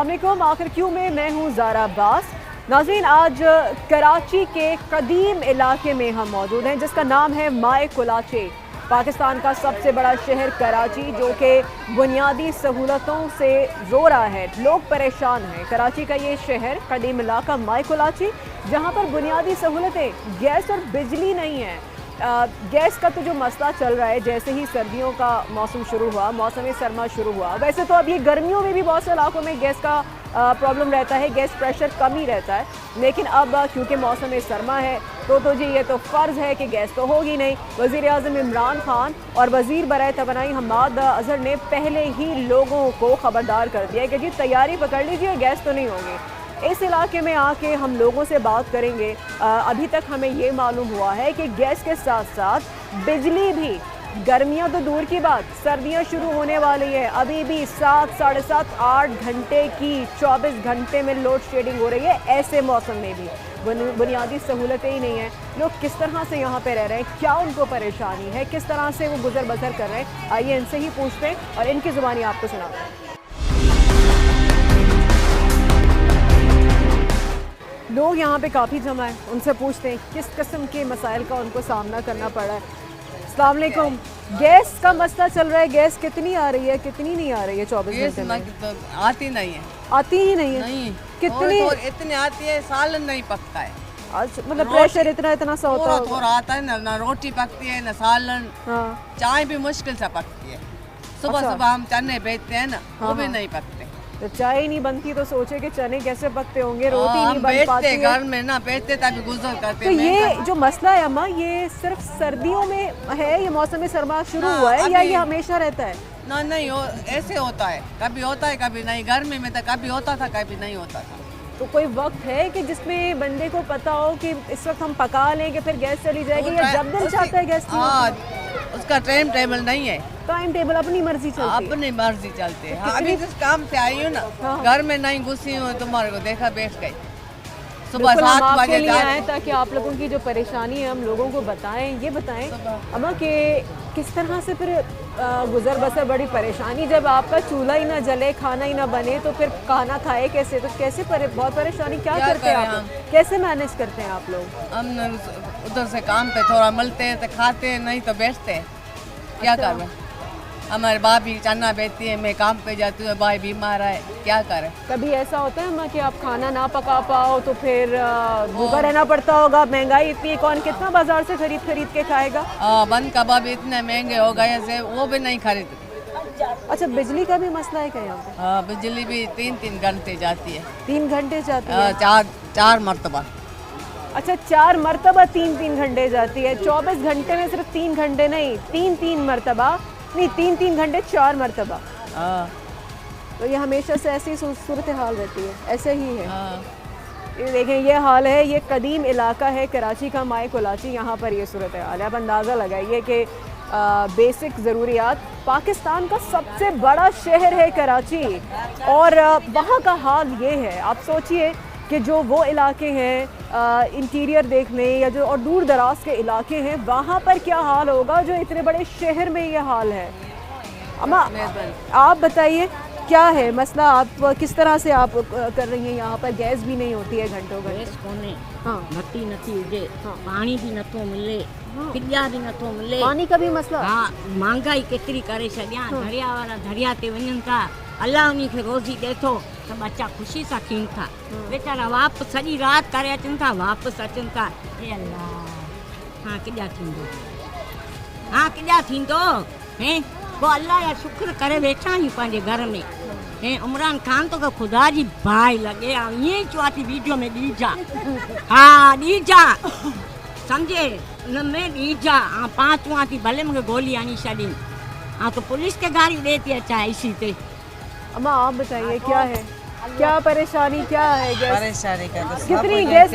अस्सलाम वालेकुम। आखिर क्यों में मैं हूँ ज़ारा अब्बास। नाज़रीन, आज कराची के कदीम इलाके में हम मौजूद हैं जिसका नाम है माए कुलाचे। पाकिस्तान का सबसे बड़ा शहर कराची जो कि बुनियादी सहूलतों से रो रहा है, लोग परेशान हैं। कराची का ये शहर कदीम इलाका माए कुलाची, जहाँ पर बुनियादी सहूलतें गैस और बिजली नहीं है। गैस का तो जो मसला चल रहा है, जैसे ही सर्दियों का मौसम शुरू हुआ, मौसम सरमा शुरू हुआ, वैसे तो अब ये गर्मियों में भी बहुत से इलाकों में गैस का प्रॉब्लम रहता है, गैस प्रेशर कम ही रहता है। लेकिन अब क्योंकि मौसम सरमा है तो जी ये तो फ़र्ज़ है कि गैस तो होगी नहीं। वज़ीर आज़म इमरान खान और वज़ीर बराए तवानाई हम्माद अज़हर ने पहले ही लोगों को ख़बरदार कर दिया कि जी तैयारी पकड़ लीजिए, गैस तो नहीं होगी। इस इलाके में आके हम लोगों से बात करेंगे। अभी तक हमें ये मालूम हुआ है कि गैस के साथ साथ बिजली भी, गर्मियां तो दूर की बात, सर्दियां शुरू होने वाली है, अभी भी 7, साढ़े 7, 8 घंटे की 24 घंटे में लोड शेडिंग हो रही है। ऐसे मौसम में भी बुनियादी सहूलतें ही नहीं हैं। लोग किस तरह से यहाँ पे रह रहे हैं, क्या उनको परेशानी है, किस तरह से वो गुजर बसर कर रहे हैं, आइए इनसे ही पूछते हैं और इनकी ज़ुबानी आपको सुनाते हैं। लोग यहाँ पे काफ़ी जमा है, उनसे पूछते हैं किस किस्म के मसाइल का उनको सामना करना पड़ा है। अस्सलाम वालेकुम। गैस का मसला चल रहा है, गैस कितनी आ रही है, कितनी नहीं आ रही है 24 घंटे में? तो आती नहीं है, आती ही नहीं है। नहीं कितनी इतनी आती है, सालन नहीं पकता है। मतलब प्रेशर इतना सा होता है, थोड़ा आता है ना रोटी पकती है ना सालन। हाँ। चाय भी मुश्किल से पकती है। सुबह सुबह हम चने बेचते हैं ना, वो भी नहीं पकते। तो चाय ही नहीं बनती तो सोचे कि चने कैसे पकते होंगे, रोटी नहीं बन पाती है। घर में ना बेचते तभी गुजर करते। तो ये जो मसला है अम्मा, ये सिर्फ सर्दियों में है, ये मौसम सरमा शुरू हुआ है या ये हमेशा रहता है? ना नहीं, ऐसे होता है, कभी होता है कभी नहीं। गर्मी में तो कभी होता था कभी नहीं होता था। तो कोई वक्त है कि जिसमें बंदे को पता हो कि इस वक्त हम पका लेंगे फिर गैस चली जाएगी, या जब दिल चाहता है गैस? उसका टाइम टेबल नहीं है। टाइम टेबल अपनी मर्जी चलती है? अपनी मर्जी चलती है। अभी जिस काम से आई हूँ ना, घर में नहीं घुसी हूँ, तुम्हारे को देखा बैठ गई। सुबह 7 बजे आए ताकि आप लोगों की जो परेशानी है हम लोगों को बताएं। ये बताएं अम्मा कि किस तरह से फिर गुजर बसर, बड़ी परेशानी, जब आपका चूल्हा ही ना जले, खाना ही ना बने, तो फिर खाना खाए कैसे? तो कैसे बहुत परेशानी, क्या करते हैं आप, कैसे मैनेज करते हैं आप लोग? हम उधर से काम पे थोड़ा मिलते हैं तो खाते हैं, नहीं तो बैठते हैं। क्या कर रहे? हमारे भाभी चना बेचती है, मैं काम पे जाती हूँ, भाई बीमार है, क्या करें? कभी ऐसा होता है अम्मा कि आप खाना ना पका पाओ तो फिर भूखा रहना पड़ता होगा? महंगाई इतनी है, कौन कितना बाजार से खरीद के खाएगा? बंद कबाब इतने महंगे हो गए से वो भी नहीं खरीद। अच्छा, बिजली का भी मसला है क्या यहाँ पे? बिजली भी 3-3 घंटे जाती है। 3 घंटे जाती है? 4 मरतबा। अच्छा, 4 मरतबा 3-3 घंटे जाती है। 24 घंटे में सिर्फ 3 घंटे नहीं, 3-3 मरतबा नहीं, 3-3 घंटे 4 मरतबा। तो ये हमेशा से ऐसी सूरत हाल रहती है, ऐसे ही है। ये देखें, ये हाल है, ये कदीम इलाका है कराची का माए कुलाची, यहाँ पर ये सूरत हाल है। अब अंदाज़ा लगाइए कि बेसिक ज़रूरियात, पाकिस्तान का सबसे बड़ा शहर है कराची और वहाँ का हाल ये है। आप सोचिए कि जो वो इलाके हैं, इंटीरियर देख लें या जो और दूर दराज के इलाके हैं, वहाँ पर क्या हाल होगा जो इतने बड़े शहर में ये हाल है। अम्मा आप बताइए क्या है मसला, आप किस तरह से आप कर रही हैं? यहाँ पर गैस भी नहीं होती है घंटों घंटे। हाँ, नथी हुजे, पानी भी नथो मिले, पिज्जा भी नथो मिले। पानी का भी मसला? हाँ, महंगाई केतरी करे छॾियां। दरिया वाला दरिया ते वञनि था, अल्लाह उन्हीं खे रोज़ी ॾे थो त बच्चा ख़ुशी सां खीन था। बेचारा वापसि सॼी राति करे अचनि था, वापसि अचनि था। हे अल्लाह, हाँ किॾा थींदो, हाँ किॾा थींदो? हैं पोइ अल्लाह जा शुक्र करे वेठा आहियूं पंहिंजे घर में। ऐं इमरान खान तो ख़ुदा जी बाहि लॻे, ईअं ई चवां थी वीडियो में ॾीजा। हा ॾीजा, सम्झे, उन में ॾीजा। पाण चवां थी भले मूंखे गोली आणी छॾी। हाँ तो पुलिस के गाड़ी दे दिया चाहे इसी पे। अम्मा आप बताइए क्या है, क्या परेशानी क्या है? गैस परेशानी का तो कितनी गैस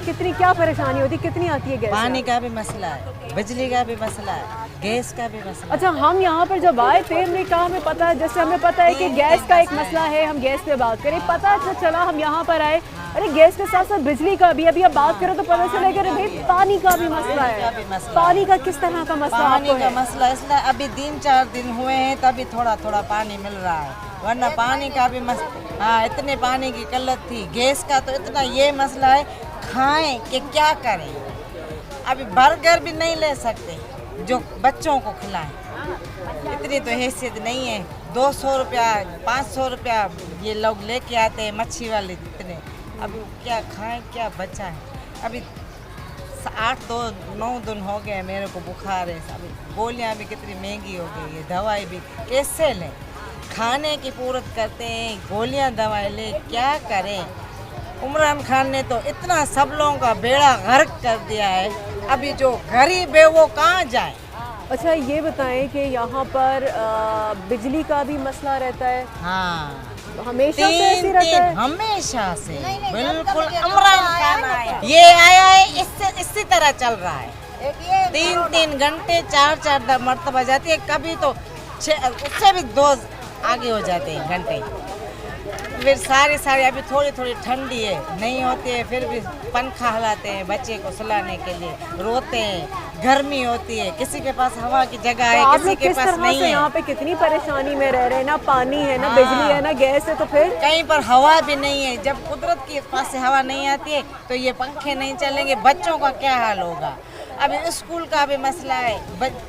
कितनी क्या परेशानी होती, कितनी आती है गैस? पानी का भी मसला है, बिजली का भी मसला है, गैस का भी मसला। अच्छा, हम यहाँ पर जब आए थे हमने कहा हमें पता है, जैसे हमें पता है कि गैस का एक मसला है, हम गैस पे बात करें, पता चला हम यहाँ पर आए अरे गैस के साथ साथ बिजली का भी, अभी आप बात करो तो पता चलेगा अरे भाई पानी का भी मसला है। पानी का किस तरह का मसला पानी आपको का है? मसला इसलिए अभी 3-4 दिन हुए हैं तभी थोड़ा थोड़ा पानी मिल रहा है, वरना पानी का भी हाँ इतने पानी की किल्लत थी। गैस का तो इतना ये मसला है, खाएं कि क्या करें। अभी बर्गर भी नहीं ले सकते जो बच्चों को खिलाएं, इतनी तो हैसियत नहीं है। 200 रुपया 500 रुपया ये लोग लेके आते हैं मच्छी वाले इतने। अभी क्या खाएं, क्या बचा है। अभी 8-9 दिन हो गए मेरे को बुखार है। अभी गोलियां भी कितनी महंगी हो गई है, दवाई भी कैसे लें। खाने की पूरत करते हैं, गोलियां दवाई ले, क्या करें। इमरान खान ने तो इतना सब लोगों का बेड़ा गर्क कर दिया है, अभी जो गरीब है वो कहाँ जाए। अच्छा ये बताएं कि यहाँ पर बिजली का भी मसला रहता है? हाँ हमेशा से ऐसे रहता है? हमेशा से बिल्कुल। इमरान खान आया, ये आया है, इससे इसी तरह चल रहा है। 3-3 घंटे 4-4 मरतबा जाती है, कभी तो उससे भी 2 आगे हो जाते हैं घंटे। फिर सारी अभी थोड़ी ठंडी है, नहीं होती है, फिर भी पंखा हिलाते हैं बच्चे को सुलाने के लिए, रोते हैं। गर्मी होती है, किसी के पास हवा की जगह है, आप किसी लोग के किस पास तरह नहीं से है। यहाँ पे कितनी परेशानी में रह रहे हैं? ना पानी है, ना बिजली है, ना गैस है, तो फिर कहीं पर हवा भी नहीं है। जब कुदरत के पास से हवा नहीं आती है तो ये पंखे नहीं चलेंगे, बच्चों का क्या हाल होगा। अभी स्कूल का भी मसला है,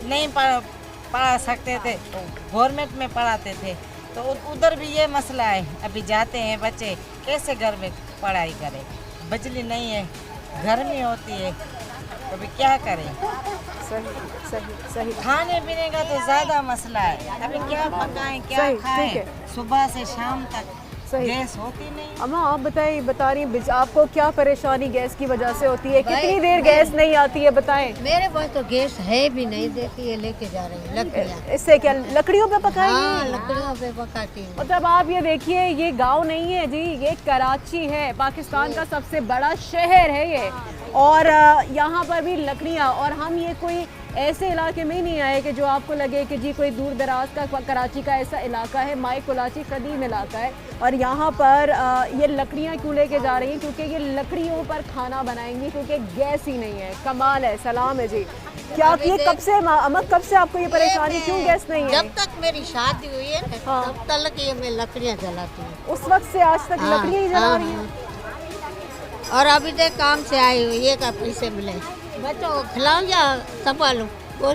नहीं पढ़ा सकते थे तो गवर्नमेंट में पढ़ाते थे, तो उधर भी ये मसला है। अभी जाते हैं बच्चे, कैसे घर में पढ़ाई करें, बिजली नहीं है, गर्मी होती है, तो अभी क्या करें। सही। खाने पीने का तो ज़्यादा मसला है, अभी क्या पकाएं, क्या सही, ठीक खाएं। है। सुबह से शाम तक सही। गैस होती नहीं। अम्मा आप बता रही हैं आपको क्या परेशानी गैस की वजह से होती है? कितनी देर गैस नहीं आती है बताएं? मेरे पास तो गैस है भी नहीं, देखिए लेके जा रही हूँ लकड़ियाँ। इससे क्या लकड़ियों पे पकाएंगे? हाँ लकड़ियों पे पकाती हूँ। मतलब आप ये देखिए, ये गांव नहीं है जी, ये कराची है, पाकिस्तान का सबसे बड़ा शहर है ये। और यहाँ पर भी लकड़ियाँ, और हम ये कोई ऐसे इलाके में ही नहीं आए कि जो आपको लगे कि जी कोई दूर दराज का कराची का ऐसा इलाका है। माई कुलाची कदीम इलाका है, और यहाँ पर ये लकड़ियाँ क्यों लेके जा रही हैं? क्योंकि ये लकड़ियों पर खाना बनाएंगी, क्योंकि गैस ही नहीं है। कमाल है, सलाम है जी। क्या ये कब से अम्मा, कब से आपको ये परेशानी, क्यों गैस नहीं है? जब तक मेरी शादी हुई है ना, हाँ। तब तक ये मैं लकड़ियाँ जलाती हूँ। उस वक्त से आज तक हाँ, लकड़ियाँ ही जला हाँ, रही हैं? और अभी तक काम से आई हुई, ये का पैसे मिले, बच्चों को खिलाऊं या संभालूं, बोल।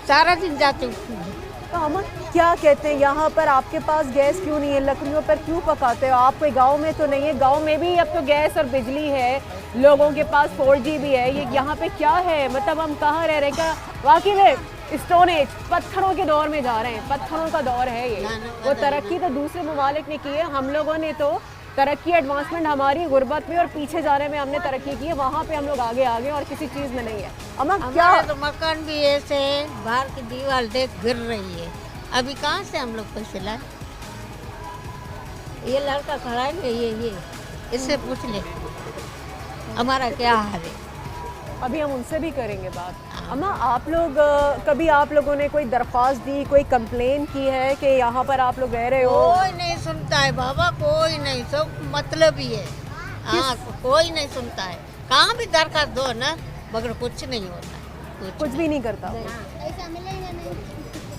सारा दिन जाती हूँ। तो अम्मा क्या कहते हैं, यहाँ पर आपके पास गैस क्यों नहीं है? लकड़ियों पर क्यों पकाते हो आप? कोई गांव में तो नहीं है? गांव में भी अब तो गैस और बिजली है, लोगों के पास 4G भी है। ये यहाँ पे क्या है? मतलब हम कहाँ रह रहे हैं? क्या वाकई में स्टोन एज, पत्थरों के दौर में जा रहे हैं? पत्थरों का दौर है ये। वो तरक्की तो दूसरे ममालिक ने की है, हम लोगों ने तो तरक्की एडवांसमेंट हमारी गुर्बत में और पीछे जाने में हमने तरक्की की है। वहाँ पे हम लोग आगे और किसी चीज़ में नहीं है। अम्मा क्या हमारे तो मकान भी ऐसे है, बाहर की दीवार देख गिर रही है। अभी कहाँ से हम लोग पैसे लाए? ये लड़का खड़ा है ना, ये इससे पूछ ले हमारा क्या हाल है। अभी हम उनसे भी करेंगे बात। अम्मा आप लोग कभी आप लोगों ने कोई दरख्वास्त दी, कोई कंप्लेन की है कि यहाँ पर आप लोग रह रहे हो? कोई नहीं सुनता है बाबा, कोई नहीं, सब मतलब ही है। हाँ कोई नहीं सुनता है, कहाँ भी दरखास्त दो ना, मगर कुछ नहीं होता, कुछ भी नहीं करता।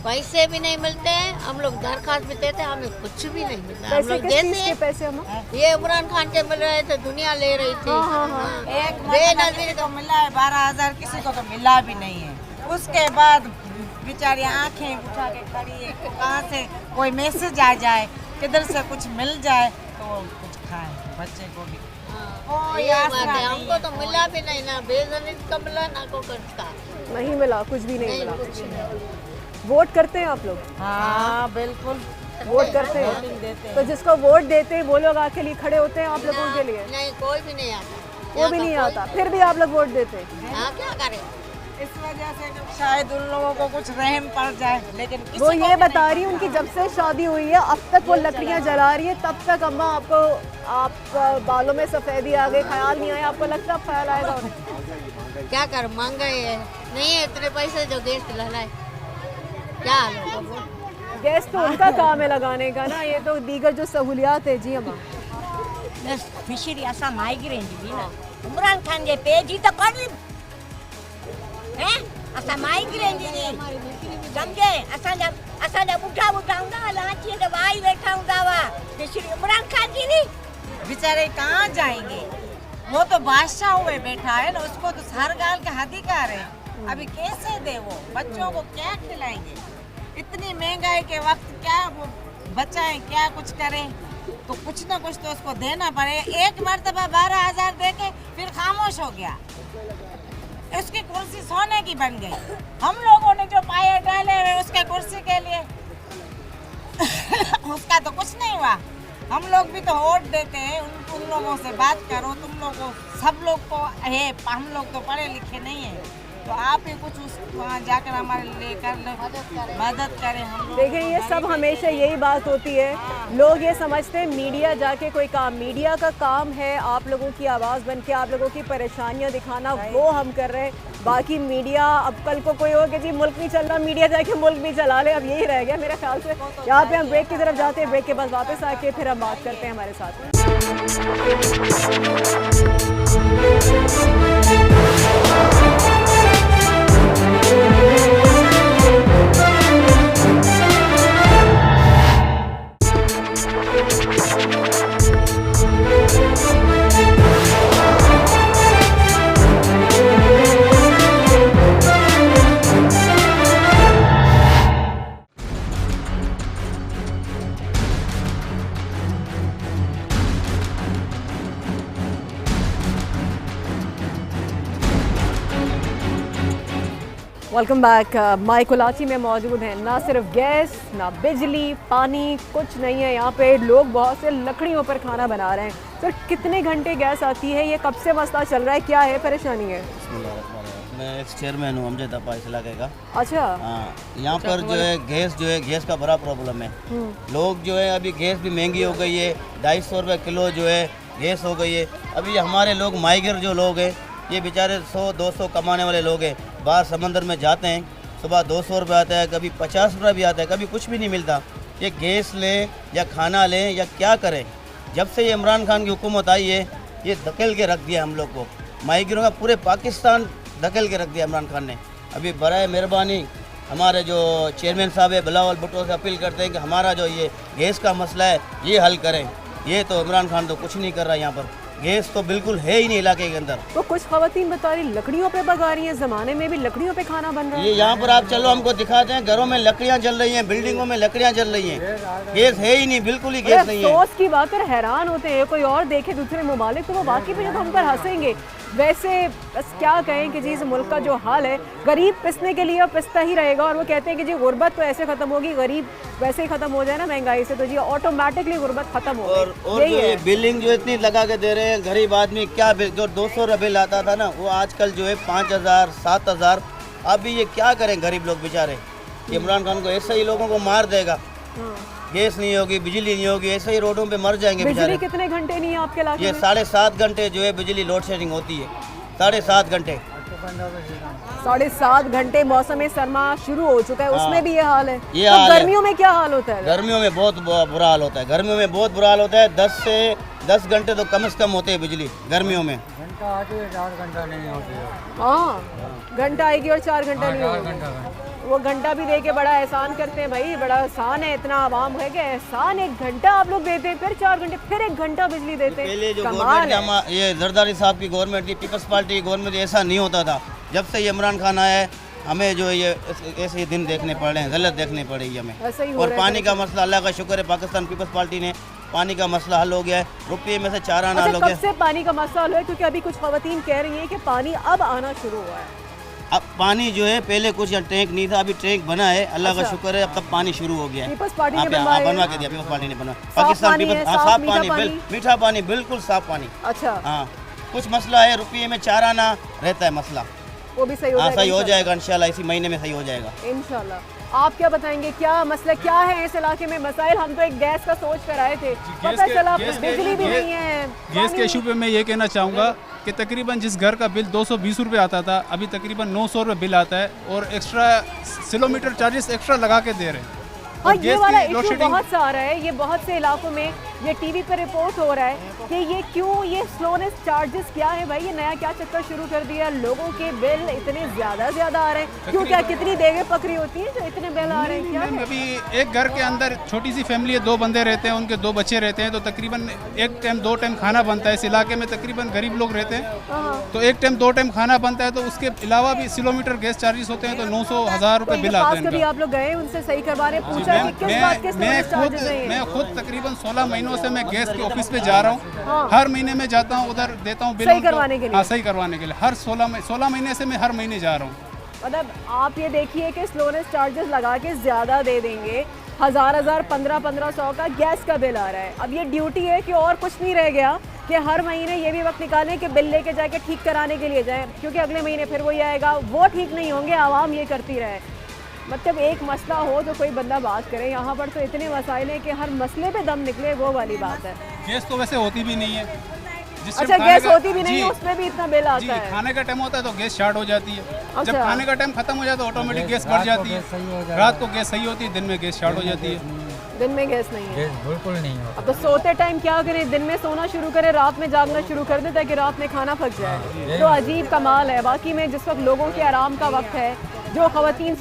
पैसे भी नहीं मिलते हैं, हम लोग दरखास्त भी देते हैं, हमें कुछ भी नहीं मिलता। हम पैसे लोग किस देते चीज़ के हैं, पैसे अम्मा? ये इमरान खान के मिल रहे थे, दुनिया ले रही थी। हाँ। एक बेनजीर को मिला है 12,000, किसी को तो मिला भी नहीं है। उसके बाद बेचारी आंखें उठा के खड़ी है, कहाँ से कोई मैसेज आ जाए, किधर से कुछ मिल जाए तो कुछ खाए बच्चे को भी। कोई ये आसरा बात है, नहीं हमको तो मिला भी नहीं, ना बेजमीन का मिला ना को करता। नहीं मिला, कुछ भी नहीं मिला। कुछ नहीं। वोट करते हैं आप लोग? हाँ बिल्कुल वोट करते वोटिंग हैं? देते हैं। तो जिसको वोट देते हैं वो लोग आके लिए खड़े होते हैं आप लोगों के लिए? नहीं कोई भी नहीं आता, वो भी नहीं आता, फिर भी आप लोग वोट देते हैं? हाँ क्या करें। इस वजह से शायद उन लोगों को कुछ रहम पड़ जाए, लेकिन किसी वो को ये भी बता नहीं रही है उनकी जब से शादी हुई है अब तक वो लकड़ियाँ जला रही है, तब तक अम्मा आपको आप बालों में सफेदी आ गई, ख्याल नहीं आया? आपको लगता है ख्याल आएगा? क्या कर, महंगाई है, नहीं है इतने पैसे जो गैस चलाना है, क्या हाल होगा। गैस तो उनका काम है लगाने का ना, ये तो दीगर जो सहूलियात है। जी अम्मा बस फिशरी असां माइग्रेन जी न इमरान खान जे पेज ही त कोन्हे हैं असां माइग्रेन जी सम्झे असांजा ॿुढा हूंदा हुआ लांचीअ ते वाई वेठा हूंदा हुआ फिशरी इमरान खान जी नी बेचारे कहाँ जाएंगे, वो तो बादशाह हुए बैठा है ना, उसको तो हर गाल का अधिकार है। अभी कैसे दे वो बच्चों को क्या खिलाएंगे, इतनी महंगाई के वक्त क्या वो बचाएं क्या कुछ करें, तो कुछ ना कुछ तो उसको देना पड़े। एक मर्तबा 12,000 दे के फिर खामोश हो गया, उसकी कुर्सी सोने की बन गई। हम लोगों ने जो पाए डाले हुए उसके कुर्सी के लिए उसका तो कुछ नहीं हुआ। हम लोग भी तो वोट देते हैं, उन लोगों से बात करो, तुम लोगों सब लोग को है, हम लोग तो पढ़े लिखे नहीं है, तो आप ही कुछ उस वहाँ जाकर हमारे लिए मदद करें। हम लोग देखिए ये सब हमेशा यही बात होती है, लोग ये समझते हैं मीडिया जाके कोई काम, मीडिया का काम है आप लोगों की आवाज़ बन के आप लोगों की परेशानियां दिखाना, वो हम कर रहे हैं। बाकी मीडिया अब कल को कोई हो कि जी मुल्क नहीं चल रहा, मीडिया जाके मुल्क भी चला ले, अब यही रह गया मेरे ख्याल से। यहाँ पे हम ब्रेक की तरफ जाते हैं, ब्रेक के बाद वापस आके फिर हम बात करते हैं हमारे साथ वेलकम बैक। माई कोलाची में मौजूद हैं, ना सिर्फ गैस ना बिजली पानी कुछ नहीं है यहाँ पे, लोग बहुत से लकड़ियों पर खाना बना रहे हैं। सर कितने घंटे गैस आती है, ये कब से मसला चल रहा है, क्या है परेशानी है? मैं एक्स चेयरमैन हूँ अमजद अब्बा इस इलाके का। अच्छा हाँ, यहाँ पर जो है गैस का बड़ा प्रॉब्लम है। लोग जो है अभी गैस भी महंगी हो गई है, 250 रुपये किलो जो है गैस हो गई है। अभी हमारे लोग माइग्रेन जो लोग हैं ये बेचारे 100-200 कमाने वाले लोग हैं, बाहर समंदर में जाते हैं, सुबह 200 रुपये आता है, कभी 50 रुपये भी आता है, कभी कुछ भी नहीं मिलता। ये गैस लें या खाना लें या क्या करें, जब से ये इमरान खान की हुकूमत आई है ये धकेल के रख दिया हम लोग को, माइग्रेन का पूरे पाकिस्तान धकेल के रख दिया इमरान खान ने। अभी बराए मेहरबानी हमारे जो चेयरमैन साहब है बिलावल भुट्टो से अपील करते हैं कि हमारा जो ये गैस का मसला है ये हल करें। ये तो इमरान खान तो कुछ नहीं कर रहा, यहाँ पर गैस तो बिल्कुल है ही नहीं इलाके के अंदर। तो कुछ खवातीन बता रही लकड़ियों पे पका रही हैं, जमाने में भी लकड़ियों पे खाना बन रहा है। ये यहाँ पर आप चलो हमको दिखाते हैं, घरों में लकड़ियाँ जल रही हैं, बिल्डिंगों में लकड़ियाँ जल रही हैं, गैस है ही नहीं, बिल्कुल ही गैस नहीं है। अफसोस की बात है, हैरान होते हैं, कोई और देखे दूसरे ममालिक तो वो वाकई में जब हम पर हंसेंगे। वैसे बस क्या कहें कि जी इस मुल्क का जो हाल है, गरीब पिसने के लिए पिसता ही रहेगा, और वो कहते हैं कि जी गुर्बत तो ऐसे ख़त्म होगी, गरीब वैसे ही ख़त्म हो जाए ना महंगाई से, तो जी ऑटोमेटिकली गुर्बत ख़त्म हो और जो ये बिलिंग जो इतनी लगा के दे रहे हैं गरीब आदमी, क्या जो 200 रुपये बिल आता था ना वो आजकल जो है 5,000 7,000। अभी ये क्या करें गरीब लोग बेचारे। इमरान खान को ऐसे ही लोगों को मार देगा, गैस नहीं होगी, बिजली नहीं होगी, ऐसे ही रोडों पे मर जाएंगे बेचारे। बिजली कितने घंटे नहीं है आपके इलाके ये में? 7.5 घंटे जो है बिजली लोड शेडिंग होती है, 7.5 घंटे। 7.5 घंटे मौसम सरमा शुरू हो चुका है, उसमें भी ये हाल है। ये तो हाल है। गर्मियों में क्या हाल होता है? गर्मियों में बहुत बुरा हाल होता है, गर्मियों में बहुत बुरा हाल होता है। 10 घंटे तो कम से कम होते हैं बिजली गर्मियों में। घंटा आती है, 4 घंटा नहीं होती है। हाँ घंटा आएगी और 4 घंटा नहीं होगा। वो घंटा भी दे के बड़ा एहसान करते हैं भाई, बड़ा एहसान है, इतना आवाम है कि एहसान, 1 घंटा आप लोग देते हैं, फिर 4 घंटे, फिर 1 घंटा बिजली देते हैं। पहले जो कमाल है। गवर्नमेंट ये जरदारी साहब की गवर्नमेंट की, पीपल्स पार्टी की गवर्नमेंट, ऐसा नहीं होता था। जब से ये इमरान खान आया है हमें जो ये ऐसे दिन देखने पड़ रहे हैं, गलत देखने पड़ेगी हमें। ऐसा ही हो और रहा है। पानी का मसला अल्लाह का शुक्र है पाकिस्तान पीपल्स पार्टी ने पानी का मसला हल हो गया है, रुपये में से 4 आना अच्छा, लोग कब से पानी का मसला हल हुआ है? क्योंकि अभी कुछ खवातीन कह रही हैं कि पानी अब आना शुरू हुआ है। अब पानी जो है पहले कुछ यहाँ टैंक नहीं था, अभी टैंक बना है, अल्लाह का अच्छा। शुक्र है, अब तक पानी शुरू हो गया है। पीपल्स पार्टी ने हाँ, बनवाया है? बनवा के दिया, पीपल्स पार्टी ने बनवा। साफ पाकिस्तान पानी है, पीपल्स साफ साफ मीठा पानी, पानी? मीठा पानी, बिल्कुल साफ पानी। अच्छा हाँ, कुछ मसला है, रुपये में 4 आना रहता है मसला। वो भी सही हो हाँ, जाएगा। सही हो जाएगा इंशाल्लाह, इसी महीने में सही हो जाएगा इंशाल्लाह। आप क्या बताएंगे, क्या मसला क्या है इस इलाके में मसाइल? हम तो एक गैस का सोच कर आए थे, पता चला बिजली भी नहीं है। गैस के इशू पे मैं ये कहना चाहूँगा कि तकरीबन जिस घर का बिल 220 रुपये आता था, अभी तकरीबन 900 रुपये बिल आता है, और एक्स्ट्रा किलोमीटर चार्जेस एक्स्ट्रा लगा के दे रहे हैं। हाँ, और ये गैस वाला की लोड इशू शेडिंग बहुत सा आ रहा है, ये बहुत से इलाकों में ये टीवी पर रिपोर्ट हो रहा है कि ये क्यों, ये स्लोनेस चार्जेस क्या है भाई, ये नया क्या चक्कर शुरू कर दिया, लोगों के बिल इतने ज़्यादा आ रहे हैं क्यों? क्या कितनी देगे पकड़ी होती है जो इतने बिल आ रहे हैं? क्या है? अभी एक घर के अंदर छोटी सी फैमिली है, 2 बंदे रहते हैं, उनके 2 बच्चे रहते हैं, तो तकरीबन 1 टाइम 2 टाइम खाना बनता है। इस इलाके में तकरीबन गरीब लोग रहते हैं, तो 1 टाइम 2 टाइम खाना बनता है, तो उसके अलावा भी किलोमीटर गैस चार्जेस होते हैं, तो 900-1000 रुपये बिल आते हैं। कभी आप लोग गए उनसे सही करवाने, पूछा कि किस बात के स्लोनेस चार्जेस हैं? मैं खुद तकरीबन 16 महीनों से मैं गैस के ऑफिस पे जा रहा हूँ, हर महीने में जाता हूँ, उधर देता हूँ बिल सही करवाने के लिए। हाँ, सही करवाने के लिए हर 16 महीने से मैं हर महीने जा रहा हूँ। मतलब आप ये देखिए कि स्लोनेस चार्जेस लगा के ज़्यादा दे देंगे, 1000 1500 का गैस का बिल आ रहा है। अब ये ड्यूटी है कि और कुछ नहीं रह गया कि हर महीने ये भी वक्त निकालें कि बिल लेके जाके ठीक कराने के लिए जाएं, क्योंकि अगले महीने फिर वही आएगा, वो ठीक नहीं होंगे, आवाम ये करती रहे। मतलब एक मसला हो तो कोई बंदा बात करे, यहाँ पर तो इतने मसाइल हैं कि हर मसले पे दम निकले, वो वाली बात है। गैस तो वैसे होती भी नहीं है। अच्छा, गैस होती भी नहीं है, उसमें भी इतना बिल आता है। खाने का टाइम होता है तो गैस शार्ट हो जाती है, अच्छा। जब खाने का टाइम खत्म हो जाता है ऑटोमेटिक गैस बढ़ जाती है, रात को गैस सही होती है, दिन में गैस शार्ट हो जाती है। दिन में गैस नहीं है, गैस बिल्कुल नहीं होता। अब तो सोते टाइम क्या करें, दिन में सोना शुरू करें, रात में जागना शुरू कर दें ताकि रात में खाना पक जाए। तो अजीब कमाल है। बाकी में जिस वक्त लोगों के आराम का वक्त है, जो ख़वातीन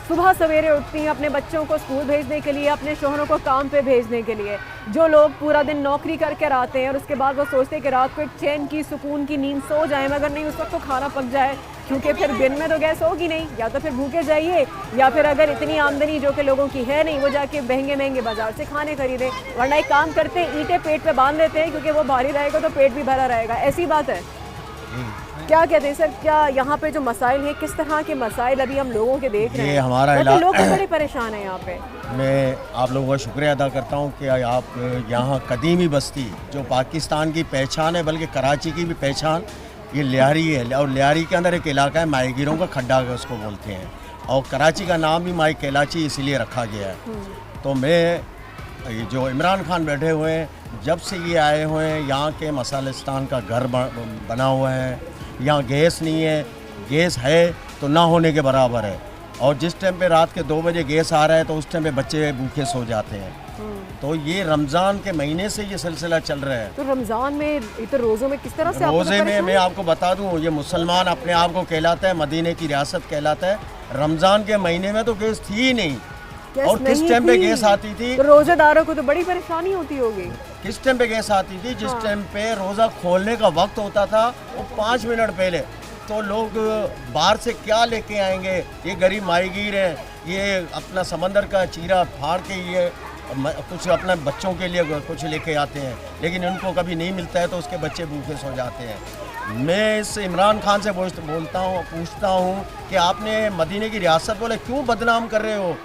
सुबह सवेरे उठती हैं अपने बच्चों को स्कूल भेजने के लिए, अपने शोहरों को काम पे भेजने के लिए, जो लोग पूरा दिन नौकरी करके आते हैं और उसके बाद वो सोचते हैं कि रात को एक चैन की सुकून की नींद सो जाए, मगर नहीं, उस वक्त तो खाना पक जाए, क्योंकि फिर दिन में तो गैस होगी नहीं, या तो फिर भूखे जाइए, या फिर अगर इतनी आमदनी जो कि लोगों की है नहीं, वो जाके महंगे बाजार से खाने खरीदे, वरना एक काम करते हैं, ईंटें पेट पे बांध देते हैं, क्योंकि वो भारी रहेगा तो पेट भी भरा रहेगा। ऐसी बात है। क्या कहते हैं सर, क्या यहाँ पे जो मसाइल है, किस तरह के मसाइल अभी हम लोगों के देख रहे हैं? हमारा लोग तो बड़े परेशान हैं यहाँ पे। मैं आप लोगों का शुक्रिया अदा करता हूँ कि आप यहाँ कदीमी बस्ती जो पाकिस्तान की पहचान है, बल्कि कराची की भी पहचान, ये लियारी है, और लियारी के अंदर एक इलाका है माहीगीरों का खड्डा उसको बोलते हैं, और कराची का नाम भी माई कैलाची इसीलिए रखा गया है। तो मैं ये जो इमरान खान बैठे हुए हैं, जब से ये आए हुए हैं, यहाँ के मसालिस्तान का घर बना हुआ है, यहाँ गैस नहीं है, गैस है तो ना होने के बराबर है, और जिस टाइम पे रात के 2 बजे गैस आ रहा है तो उस टाइम पे बच्चे भूखे सो जाते हैं। तो ये रमज़ान के महीने से ये सिलसिला चल रहा है। तो रमज़ान में, तो रोज़ों में किस तरह से रोज़े में मैं आपको बता दूं, ये मुसलमान अपने आप को कहलाता है, मदीने की रियासत कहलाता है। रमज़ान के महीने में तो गैस थी ही नहीं, और किस टाइम पे गैस आती थी, तो रोज़ेदारों को तो बड़ी परेशानी होती होगी। किस टाइम पे गैस आती थी, जिस टाइम पे रोज़ा खोलने का वक्त होता था वो 5 मिनट पहले, तो लोग बाहर से क्या लेके आएंगे, ये गरीब माहीगीर हैं, ये अपना समंदर का चीरा फाड़ के ये कुछ अपने बच्चों के लिए कुछ लेके आते हैं, लेकिन उनको कभी नहीं मिलता है तो उसके बच्चे भूखे सो जाते हैं। मैं इस इमरान खान से पूछता हूँ कि आपने मदीने की रियासत बोले क्यों बदनाम कर रहे हो,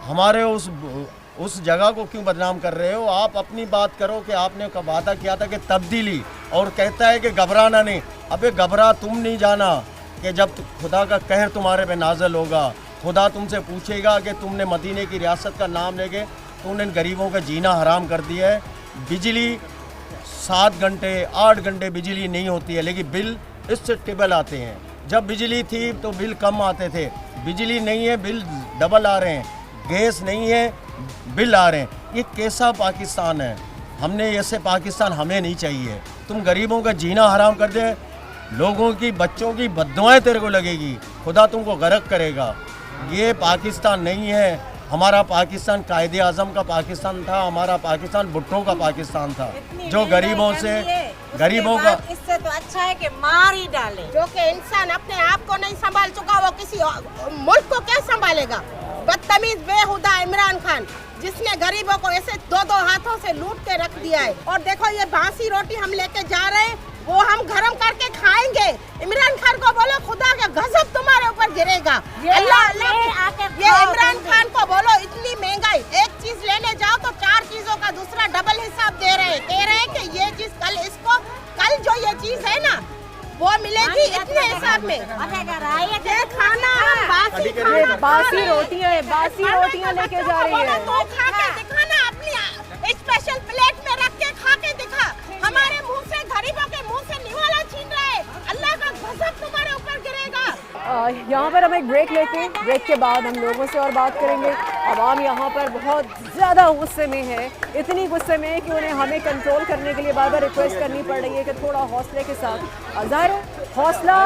हमारे उस जगह को क्यों बदनाम कर रहे हो? आप अपनी बात करो कि आपने कब वादा किया था कि तब्दीली, और कहता है कि घबराना नहीं। अबे घबरा तुम नहीं जाना कि जब खुदा का कहर तुम्हारे पे नाज़िल होगा, खुदा तुमसे पूछेगा कि तुमने मदीने की रियासत का नाम लेके तुमने इन गरीबों का जीना हराम कर दिया है। बिजली 7 घंटे 8 घंटे बिजली नहीं होती है, लेकिन बिल इससे टिबल आते हैं। जब बिजली थी तो बिल कम आते थे, बिजली नहीं है बिल डबल आ रहे हैं, गैस नहीं है बिल आ रहे हैं। ये कैसा पाकिस्तान है? हमने ऐसे पाकिस्तान हमें नहीं चाहिए। तुम गरीबों का जीना हराम कर दे, लोगों की बच्चों की बद्दुआएं तेरे को लगेगी, खुदा तुमको गर्क करेगा। ये पाकिस्तान नहीं है। हमारा पाकिस्तान कायदे आज़म का पाकिस्तान था, हमारा पाकिस्तान भुट्टो का पाकिस्तान था, जो गरीबों से गरीबों का। इससे तो अच्छा है कि मार ही डाले। जो कि इंसान अपने आप को नहीं संभाल चुका, वो किसी मुल्क को क्या संभालेगा? बदतमीज बेहुदा इमरान खान, जिसने गरीबों को ऐसे 2-2 हाथों से लूट के रख दिया है। और देखो ये बासी रोटी हम लेके जा रहे हैं, वो हम गरम करके खाएंगे। इमरान खान को बोलो खुदा का गजब तुम्हारे ऊपर गिरेगा। अल्लाह ये इमरान खान को बोलो, इतनी महंगाई, एक चीज लेने जाओ तो 4 चीजों का दूसरा डबल हिसाब दे रहे हैं। कह रहे हैं कि ये चीज कल जो ये चीज है ना वो मिलेगी इतने हिसाब में। ये खाना बासी रोटियां लेके जा रही है। तो खा के दिखाना, अपनी स्पेशल प्लेट में रख के खा के दिखा। हमारे मुंह से, गरीबों के मुंह से निवाला छीन रहा है। अल्लाह का गजब तुम्हारे ऊपर गिरेगा। यहाँ पर हम एक ब्रेक लेते हैं, ब्रेक के बाद हम लोगों से और बात करेंगे। आवाम यहाँ पर बहुत ज़्यादा गुस्से में है, इतनी गुस्से में है कि उन्हें हमें कंट्रोल करने के लिए बार बार रिक्वेस्ट करनी पड़ रही है कि थोड़ा हौसले के साथ, ज़ाहिर है हौसला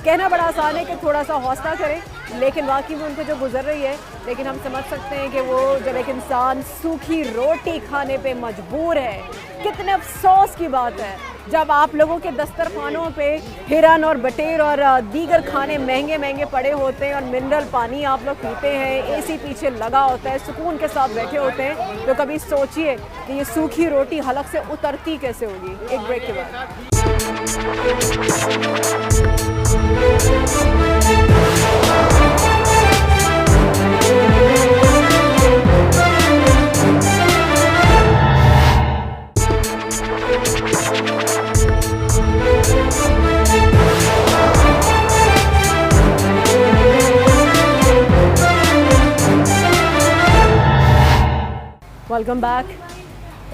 कहना बड़ा आसान है कि थोड़ा सा हौसला करें, लेकिन वाकई में उनको जो गुजर रही है, लेकिन हम समझ सकते हैं कि वो जब एक इंसान सूखी रोटी खाने पे मजबूर है, कितने अफसोस की बात है जब आप लोगों के दस्तरखानों पे हिरन और बटेर और दीगर खाने महंगे महंगे पड़े होते हैं और मिनरल पानी आप लोग पीते हैं, एसी पीछे लगा होता है, सुकून के साथ बैठे होते हैं, तो कभी सोचिए कि ये सूखी रोटी हलक से उतरती कैसे होगी। एक ब्रेक के बाद। Welcome back.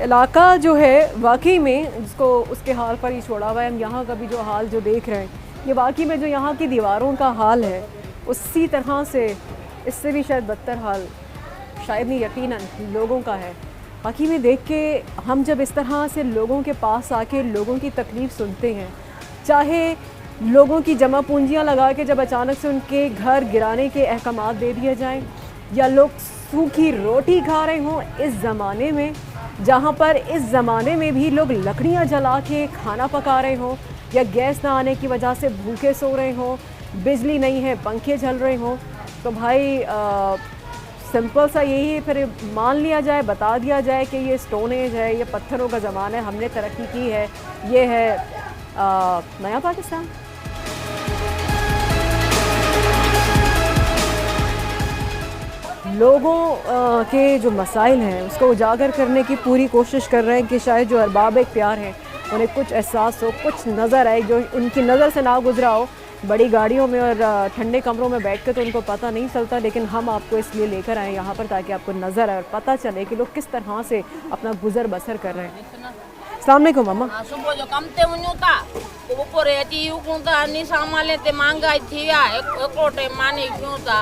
इलाका जो है वाकई में जिसको उसके हाल पर ही छोड़ा हुआ है, हम यहाँ का भी जो हाल जो देख रहे हैं, ये वाकई में जो यहाँ की दीवारों का हाल है उसी तरह से, इससे भी शायद बदतर हाल शायद नहीं यकीनन लोगों का है। वाकई में देख के हम जब इस तरह से लोगों के पास आके लोगों की तकलीफ़ सुनते हैं, चाहे लोगों की जमा पूंजियाँ लगा के जब अचानक से उनके घर गिराने के अहकामात दे दिए जाएँ, या लोग सूखी रोटी खा रहे हों इस ज़माने में, जहाँ पर इस ज़माने में भी लोग लकड़ियाँ जला के खाना पका रहे हों, या गैस ना आने की वजह से भूखे सो रहे हों, बिजली नहीं है पंखे चल रहे हों, तो भाई सिंपल सा यही फिर मान लिया जाए, बता दिया जाए कि ये स्टोन एज है, ये पत्थरों का ज़माना है, हमने तरक्की की है, ये है नया पाकिस्तान। लोगों के जो मसाइल हैं उसको उजागर करने की पूरी कोशिश कर रहे हैं कि शायद जो अरबाब एक प्यार है उन्हें कुछ एहसास हो, कुछ नज़र आए जो उनकी नज़र से ना गुजरा हो। बड़ी गाड़ियों में और ठंडे कमरों में बैठ कर तो उनको पता नहीं चलता, लेकिन हम आपको इसलिए लेकर आए यहाँ पर ताकि आपको नज़र आए और पता चले कि लोग किस तरह से अपना गुजर बसर कर रहे हैं। अस्सलाम वालेकुम मामा। सुबह जो कम ते वञूं था ऊपर अची उगूं था अनी सामान ते महंगाई थी आहे एको टाइम माने क्यों था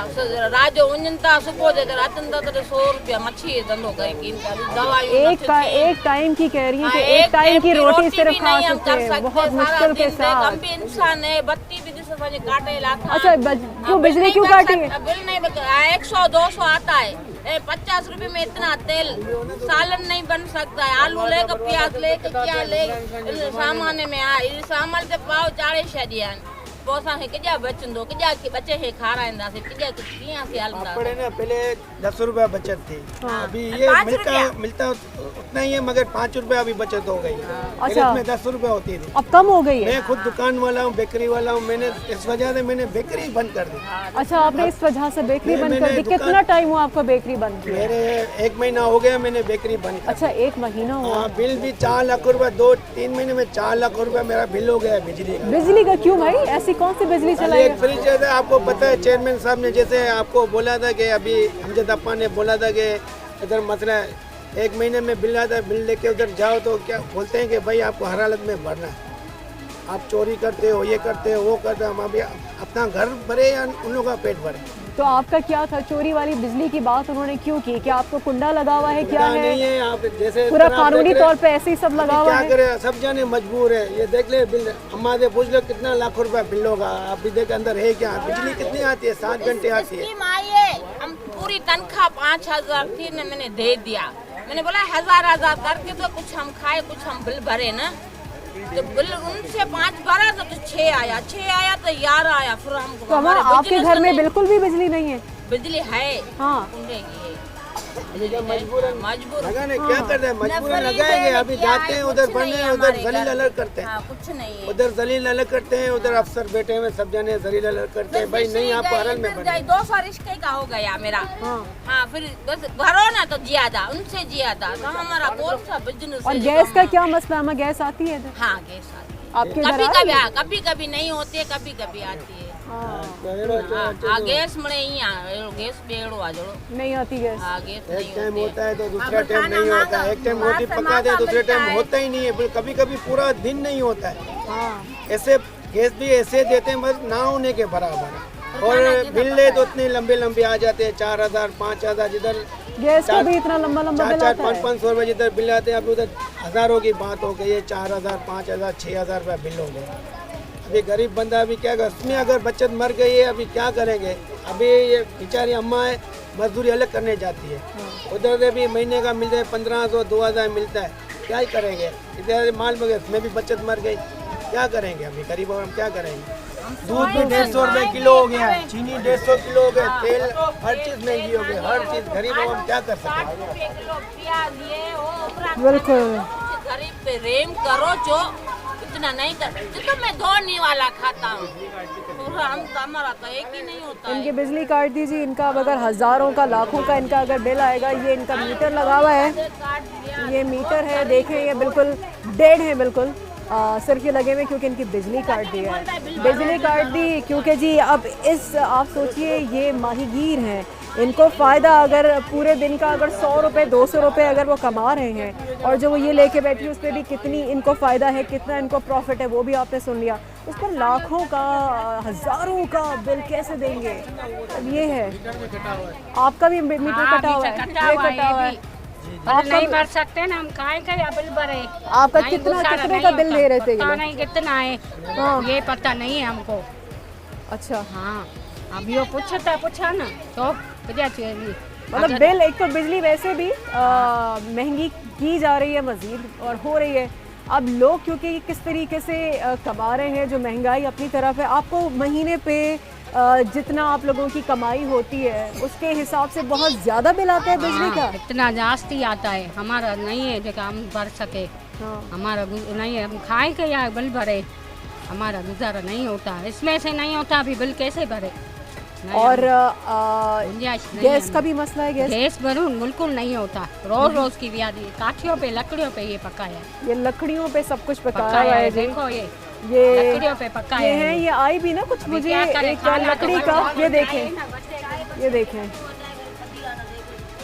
रात जो वञनि था सुबह जो रातनि था तो 100 रुपया मच्छी धंधो करे की दवाई एक टाइम की कह रही है कि एक टाइम की रोटी सिर्फ खा सकते हैं, बहुत मुश्किल के साथ। हम भी इंसान है, बत्ती भी दिस वजे काटे लाथा। अच्छा क्यों बिजली क्यों काटी है? बिल नहीं 100-200 आता है, 50 रुपए में इतना तेल सालन नहीं बन सकता है, आलू लेकर प्याज लेकर क्या ले सामान में आ सामान ते पाव चाड़े छॾिया पोसा है किजा बचंदो किजा के बच्चे है खा रहा से किजा किया से हलंदा पड़े ना। पहले 10 रुपया बचत थी, अभी ये मिलता उतना ही है, मगर 5 रुपया अभी बचत हो गई। अच्छा में 10 रुपया होती थी, अब कम हो गई है। मैं खुद दुकान वाला हूँ, बेकरी वाला हूँ, मैंने इस वजह से मैंने बेकरी बंद कर दी। अच्छा आपने इस वजह से बेकरी बंद कर दी? कितना टाइम हुआ आपको बेकरी बंद किए? मेरे 1 महीना हो गया मैंने बेकरी बंद। अच्छा 1 महीना हुआ। बिल भी 4 लाख रुपया, 2-3 महीने में 4 लाख रुपया मेरा बिल हो गया बिजली का। बिजली का क्यों भाई? ऐसी कौन सी बिजली चलाएगा? एक फ्रिज है, आपको पता है चेयरमैन साहब ने जैसे आपको बोला था कि अभी अमजद अप्पा ने बोला था कि इधर मसला है, 1 महीने में बिल आता है, बिल लेके उधर जाओ तो क्या बोलते हैं कि भाई आपको हर हालत में भरना है, आप चोरी करते हो, ये करते हो, वो करते हो, हम अभी अपना घर भरे या उन लोगों का पेट भरे। तो आपका क्या था? चोरी वाली बिजली की बात उन्होंने क्यों की? क्या आपको कुंडा लगा हुआ है? क्या है? नहीं है, आप जैसे पूरा कानूनी तौर पे ऐसे ही सब लगा हुआ है। क्या करे, सब जाने मजबूर है। ये देख ले बिल, हमारे पूछ लो कितना लाख रुपया बिल होगा, आप भी देख अंदर है क्या, बिजली कितनी आती है? 7 घंटे आती है। हम पूरी तनख्वाह 5000 थी ना, मैंने दे दिया, मैंने बोला 1000 करके तो कुछ हम खाए कुछ हम बिल भरे ना, तो बिल उनसे 5 भरा तो 6 आया, 6 आया तो 11 आया, फिर हमको तो हमारे आपके घर में बिल्कुल भी बिजली नहीं है? बिजली है हाँ मजबूर लगाने क्या करते हैं, मजबूर लगाएंगे। अभी जाते हैं उधर पढ़ने, उधर जलील अलग करते हैं, कुछ नहीं उधर जलील अलग करते हैं, उधर अफसर बैठे हुए सब जाने जलील अलग करते हैं। भाई नहीं आप हरल में पड़े। 200 रिश्ते का हो गया मेरा। हाँ फिर बस भरो ना तो ज्यादा उनसे ज्यादा तो हमारा कौन सा बिजनेस। और गैस का क्या मसला? हमें गैस आती है? हाँ गैस आती है आपके कभी कभी नहीं होती है, कभी कभी आती है। गैस मरे गैस बेड़ो आ जाओ नहीं आती गैस। एक टाइम होता है तो दूसरा टाइम नहीं होता है, एक टाइम रोटी पका दे दूसरे टाइम होता ही नहीं है, कभी कभी पूरा दिन नहीं होता है। ऐसे गैस भी ऐसे देते हैं बस ना होने के बराबर। और बिल ले तो इतने लंबे लंबे आ जाते हैं, 4000 5000 जिधर गैस का भी इतना लंबा लंबा बिल आता है। 500 रुपये जिधर बिल आते हैं, अब उधर हज़ारों की बात हो गई है, 4000 5000 6000 रुपये बिल हो गए। अभी गरीब बंदा अभी क्या कर, उसमें अगर बचत मर गई है अभी क्या करेंगे। अभी ये बेचारी अम्मा है, मजदूरी अलग करने जाती है, उधर से भी महीने का मिलता है 1500 2000 मिलता है, क्या ही करेंगे। इधर माल मगर उसमें भी बचत मर गई, क्या करेंगे अभी गरीब हम क्या करेंगे। दूध भी 150 रुपये किलो हो गया है, चीनी 150 किलो हो गया, तेल हर चीज़ महंगी हो गई, हर चीज़ गरीब हम क्या कर सकते। बिल्कुल गरीब पे रेम करो, जो इतना नहीं कर, तो मैं धोने वाला खाता हूँ, हम हमारा तो एक ही नहीं होता। इनके बिजली काट दीजिए, इनका अब अगर हज़ारों का लाखों का इनका अगर बिल आएगा। ये इनका मीटर लगा हुआ है, ये मीटर है, देखें ये बिल्कुल डेड है, बिल्कुल सिर्फ ये लगे हुए क्योंकि इनकी बिजली काट दी है, बिजली काट दी क्योंकि जी अब इस आप सोचिए ये माहीगीर हैं, इनको फ़ायदा अगर पूरे दिन का अगर 100 रुपये 200 रुपये अगर वो कमा रहे हैं और जो वो ये लेके बैठी उस पर भी कितनी इनको फ़ायदा है, कितना इनको प्रॉफिट है वो भी आपने सुन लिया। उस पर लाखों का हज़ारों का बिल कैसे देंगे। अब ये है आपका भी मीटर कटा हुआ है, ये कटा हुआ है, आप नहीं भर सकते ना, हम काहे का या बिल भरे। आपका कितना कितने का बिल दे रहे थे? पता नहीं कितना है, ये पता नहीं है हमको। अच्छा हाँ, अभी वो पूछा ना तो मतलब बिल, एक तो बिजली वैसे भी महंगी की जा रही है मज़ीद और हो रही है। अब लोग क्योंकि किस तरीके से कमा रहे हैं, जो महंगाई अपनी तरफ है, आपको महीने पे जितना आप लोगों की कमाई होती है उसके हिसाब से बहुत ज़्यादा बिल आता है बिजली का। इतना जास्ती आता है, हमारा नहीं है जो हम भर सके। हमारा नहीं है, हम खाए के या बिल भरे, हमारा गुजारा नहीं होता, इसमें से नहीं होता, अभी बिल कैसे भरे। और गैस का भी मसला है, गैस भरूं बिल्कुल नहीं होता, रोज रोज की व्याधि, काठियों पे लकड़ियों पे ये पकाया, ये लकड़ियों पे सब कुछ पकाया है। देखो ये लकड़ियों पे पकाया है, ये आई भी ना कुछ मुझे एक लकड़ी का, ये देखें, ये देखें,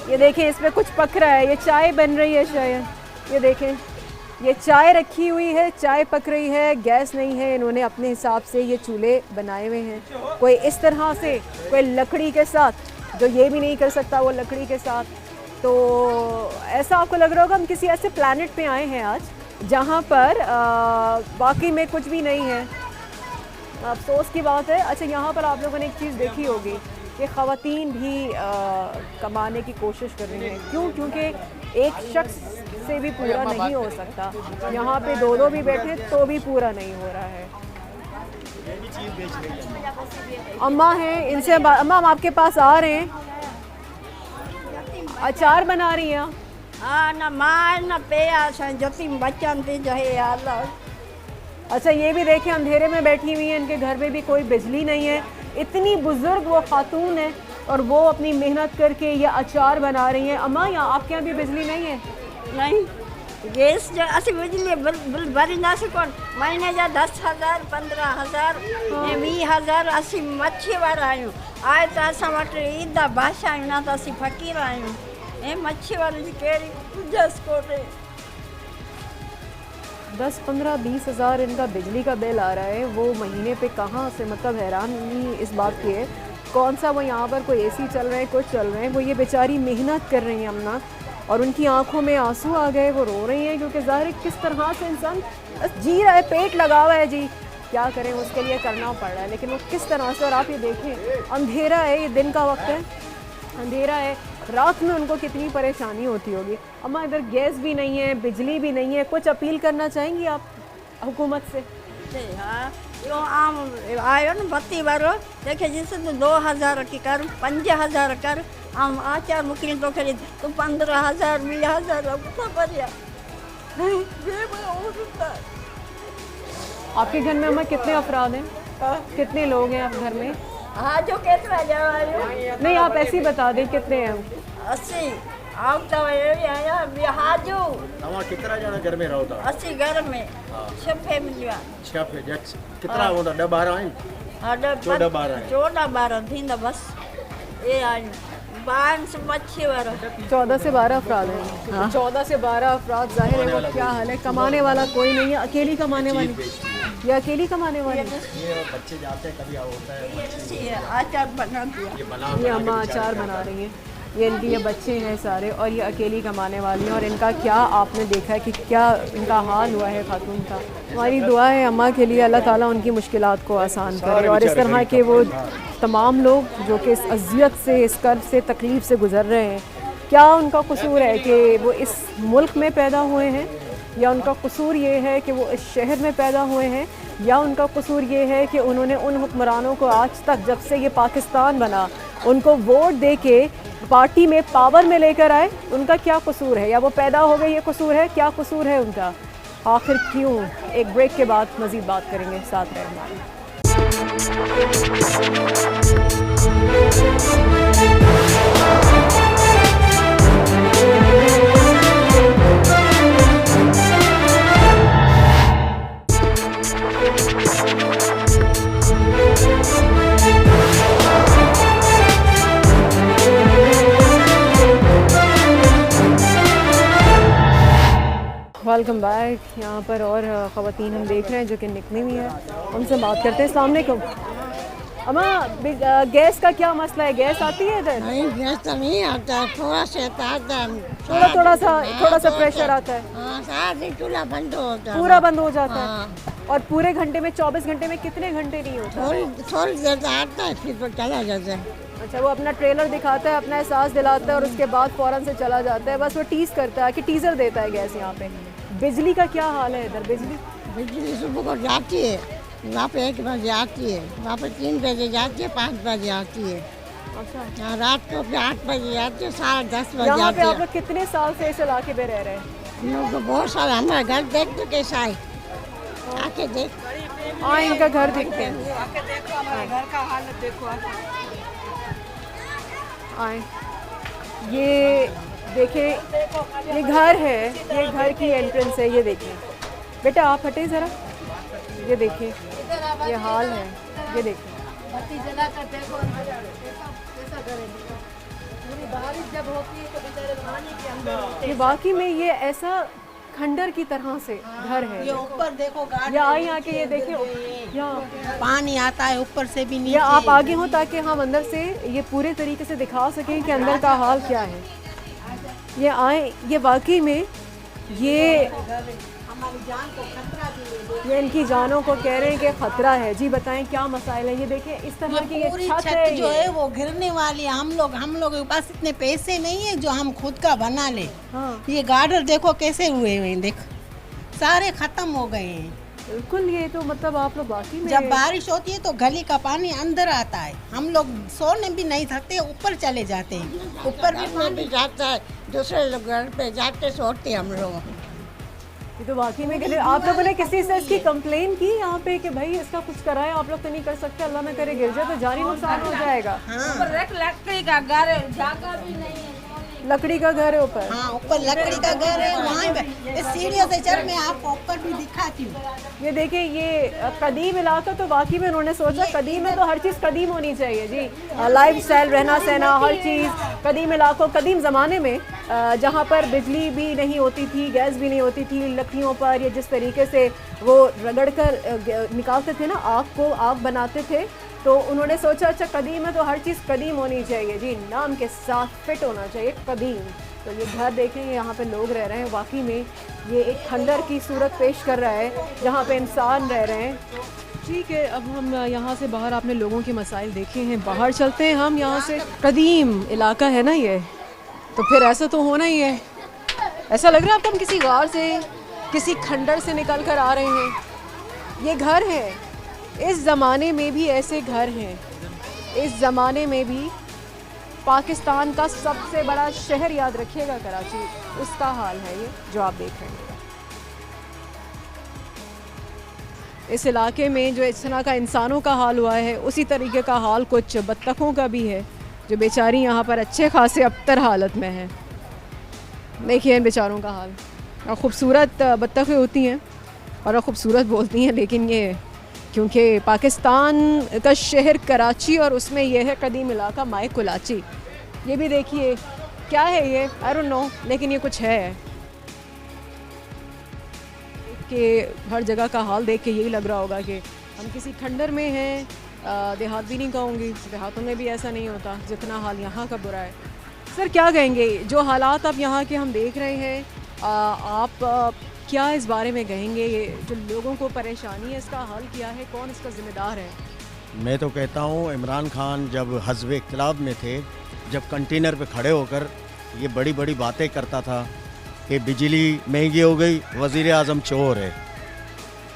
ये देखें, इसमें कुछ पक रहा है, ये चाय बन रही है शायद, ये देखें, ये चाय रखी हुई है, चाय पक रही है, गैस नहीं है, इन्होंने अपने हिसाब से ये चूल्हे बनाए हुए हैं, कोई इस तरह से, कोई लकड़ी के साथ, जो ये भी नहीं कर सकता वो लकड़ी के साथ। तो ऐसा आपको लग रहा होगा हम किसी ऐसे प्लैनेट पे आए हैं आज जहाँ पर बाकी में कुछ भी नहीं है। अफसोस की बात है। अच्छा, यहाँ पर आप लोगों ने एक चीज़ देखी होगी कि ख़वातीन भी कमाने की कोशिश कर रही हैं। क्यों? क्योंकि एक शख्स से भी पूरा नहीं हो सकता, यहाँ पे दो भी बैठे तो भी पूरा नहीं हो रहा है। अम्मा हैं, इनसे अम्मा हम आपके पास आ रहे हैं, अचार बना रही हैं? हाँ ना मार ना पे जोती बच्चन थी जो है यार। अच्छा, ये भी देखें अंधेरे में बैठी हुई है, इनके घर में भी कोई बिजली नहीं है, इतनी बुजुर्ग वो खातून है और वो अपनी मेहनत करके ये अचार बना रही हैं। अम्मा, यहाँ आपके यहाँ भी बिजली नहीं है? नहीं, गैस जो असी बिजली बिल भरी ना कौन महीने जा 10,000 15,000 20,000 असी मच्छी वारा आयूं आए तो असां वटि ईदा भाषा आहियूं ना तो असी फ़क़ीर आहियूं। ऐं मच्छी वारे जी कहिड़ी गुंजाइश कोन्हे। 10, 15, 20 हज़ार इनका बिजली का बिल आ रहा है, वो महीने पे कहाँ से, मतलब हैरानी इस बात की है। कौन सा वो यहाँ पर कोई एसी चल रहे हैं, कुछ चल रहे हैं, वो ये बेचारी मेहनत कर रही हैं अम्मा, और उनकी आंखों में आंसू आ गए, वो रो रही हैं क्योंकि ज़ाहिर किस तरह से इंसान जी रहा है, पेट लगा हुआ है जी, क्या करें, उसके लिए करना पड़ रहा है, लेकिन वो किस तरह से। और आप ये देखें अंधेरा है, ये दिन का वक्त है, अंधेरा है, रात में उनको कितनी परेशानी होती होगी। अम्मा, इधर गैस भी नहीं है, बिजली भी नहीं है, कुछ अपील करना चाहेंगी आप हुकूमत से? हाँ, जो आम आयो न बत्ती वारो देखे जिससे तो 2,000 की कर, 5,000 कर, हम आचार मुकली तो खरीद तो 15,000 20,000 बढ़िया। आपके घर में अम्मा कितने अफराद हैं? कितने लोग हैं आप घर में? हाँ, जो कितना जाओ नहीं, आप ऐसे ही बता दें कितने हैं? 80 आप तो आया बिहाजो। तव्हां कितना जना घर में रहो था? 80 घर में 6 फैमिलियां। 6 फैमिलियां कितना होता? 10-12 आहिनि? हाँ, 14-12 थींदा बस। ये आहिनि बांस मच्छी वारा 14 से 12 अफराद हैं। हाँ। 14 से 12 अफराद, जाहिर है वो क्या हाल है, कमाने वाला कोई नहीं है, अकेली कमाने वाली। ये अकेली कमाने वाली? ये बच्चे जाते हैं, कभी होता है अचार बना दिया। ये अम्मा अचार बना रही हैं। ये इनके ये बच्चे हैं सारे और ये अकेली कमाने वाली हैं और इनका क्या आपने देखा है कि क्या इनका हाल हुआ है खातून का। हमारी दुआ है अम्मा के लिए, अल्लाह ताला उनकी मुश्किलात को आसान करे और इस तरह के वो तमाम लोग जो कि इस अजियत से, इस कर्ब से, तकलीफ़ से गुज़र रहे हैं, क्या उनका कसूर है कि वो इस मुल्क में पैदा हुए हैं, या उनका कसूर ये है कि वो इस शहर में पैदा हुए हैं, या उनका कसूर ये है कि उन्होंने उन हुक्मरानों को आज तक, जब से ये पाकिस्तान बना, उनको वोट दे के पार्टी में पावर में लेकर आए। उनका क्या कसूर है, या वो पैदा हो गए ये कसूर है, क्या कसूर है उनका, आखिर क्यों? एक ब्रेक के बाद मज़ीद बात करेंगे, साथ रहें हमारे। Welcome back. यहाँ पर और ख़वातीन हम देख रहे हैं जो कि निकली हुई है, उनसे बात करते हैं। अस्सलाम वालेकुम। अम्मा, गैस का क्या मसला है? गैस आती है इधर? नहीं, गैस तो नहीं आता, थोड़ा सा आता है, थोड़ा सा प्रेशर आता है। हाँ, सारा दिन चूल्हा बंद होता है, पूरा बंद हो जाता है। और पूरे घंटे में 24 घंटे में कितने घंटे नहीं होता? थोड़ी देर तक आता है, फिर तो चला जाता है। अच्छा, वो अपना ट्रेलर दिखाता है, अपना एहसास दिलाता है और उसके बाद फ़ौरन से चला जाता है। बस वो टीज़ करता है कि टीज़र देता है गैस। यहाँ पे बिजली का क्या हाल है इधर? बिजली सुबह को जाती है, वहाँ पे 1 बजे आती है, वहाँ पे 3 बजे जाती है, 5 बजे आती है। अच्छा, हाँ, रात को 8 बजे आती है, 10:30 बजे यहाँ आती पे है। आप लोग कितने साल से इस इलाके में रह रहे हैं? हम लोग तो बहुत सारा, हमारा घर देख तो कैसा है, आके देख। हाँ, इनका घर देखते हैं, आके देखो हमारे घर का हालत देखो। आए ये देखें, ये घर है, ये घर की एंट्रेंस है। ये देखें बेटा, आप हटे ज़रा, ये देखें ये हाल है, ये देखें। ये वाकई में ये ऐसा खंडर की तरह से घर है। ये ऊपर देखो गाड़ी, या आई आके ये देखिए, यहाँ पानी आता है ऊपर से भी नीचे। या आप आगे हो ताकि हम अंदर से ये पूरे तरीके से दिखा सकें कि अंदर का हाल क्या है। ये आए, ये वाकई में ये हमारी जान को खतरा भी है। ये इनकी जानों को कह रहे हैं कि खतरा है। जी बताएं क्या मसाइल है? ये देखिए इस तरह की ये पूरी छत छत जो है वो गिरने वाली है। हम लोग के पास इतने पैसे नहीं है जो हम खुद का बना ले। हाँ, ये गार्डर देखो कैसे हुए हुए हैं, देखो सारे खत्म हो गए हैं। बिल्कुल। ये तो मतलब आप लोग वाकई में, जब बारिश होती है तो गली का पानी अंदर आता है, हम लोग सोने भी नहीं सकते, ऊपर चले जाते हैं। ऊपर भी पानी जाता है, दूसरे लोग घर पे जाते सोते हम लोग। ये तो वाकई में कहते, आप लोगों ने किसी से इसकी कंप्लेन की यहाँ पे कि भाई इसका कुछ कराएं? आप लोग तो नहीं कर सकते, अल्लाह न करे गिर जाए तो जानी नुकसान हो जाएगा। लकड़ी का घर है, जगह भी नहीं है। लकड़ी का घर है ऊपर? हाँ, ऊपर लकड़ी का घर है। वहाँ पे इस सीढ़ियों से चढ़, मैं आपको ऊपर भी दिखाती हूँ। ये देखिए, ये कदीम इलाका तो वाकई में उन्होंने सोचा कदीम है तो हर चीज़ कदीम होनी चाहिए जी। लाइफ स्टाइल, रहना सहना, हर चीज़ कदीम इलाकों, कदीम ज़माने में जहाँ पर बिजली भी नहीं होती थी, गैस भी नहीं होती थी, लकड़ियों पर ये जिस तरीके से वो रगड़ कर निकालते थे ना, आग को आग बनाते थे, तो उन्होंने सोचा अच्छा कदीम है तो हर चीज़ कदीम होनी चाहिए जी, नाम के साथ फिट होना चाहिए कदीम। तो ये घर देखें, यहाँ पे लोग रह रहे हैं, वाकई में ये एक खंडर की सूरत पेश कर रहा है जहाँ पे इंसान रह रहे हैं। ठीक है, अब हम यहाँ से बाहर, आपने लोगों के मसाइल देखे हैं, बाहर चलते हैं हम यहाँ से। कदीम इलाका है ना ये, तो फिर ऐसा तो होना ही है। ऐसा लग रहा है आपको हम किसी गार से, किसी खंडर से निकल कर आ रहे हैं। ये घर है, इस ज़माने में भी ऐसे घर हैं। इस ज़माने में भी पाकिस्तान का सबसे बड़ा शहर, याद रखिएगा कराची, उसका हाल है ये जो आप देख रहे हैं। इस इलाके में जो इस तरह का इंसानों का हाल हुआ है, उसी तरीके का हाल कुछ बत्तखों का भी है जो बेचारी यहाँ पर अच्छे खासे अबतर हालत में हैं। देखिए इन बेचारों का हाल। और ख़ूबसूरत बत्तखें होती हैं और ख़ूबसूरत बोलती हैं, लेकिन ये क्योंकि पाकिस्तान का शहर कराची और उसमें यह है कदीम इलाका माए कुलाची। ये भी देखिए क्या है ये, आई डोंट नो, लेकिन ये कुछ है। आपके हर जगह का हाल देख के यही लग रहा होगा कि हम किसी खंडर में हैं। देहात भी नहीं कहूँगी, देहातों में भी ऐसा नहीं होता जितना हाल यहाँ का बुरा है। सर क्या कहेंगे, जो हालात अब यहाँ के हम देख रहे हैं, आप क्या इस बारे में कहेंगे? ये जो लोगों को परेशानी है, इसका हल क्या है, कौन इसका ज़िम्मेदार है? मैं तो कहता हूँ इमरान खान जब हज़्ब इख्तिलाफ में थे, जब कंटेनर पे खड़े होकर ये बड़ी बड़ी बातें करता था कि बिजली महंगी हो गई, वज़ीर आज़म चोर है,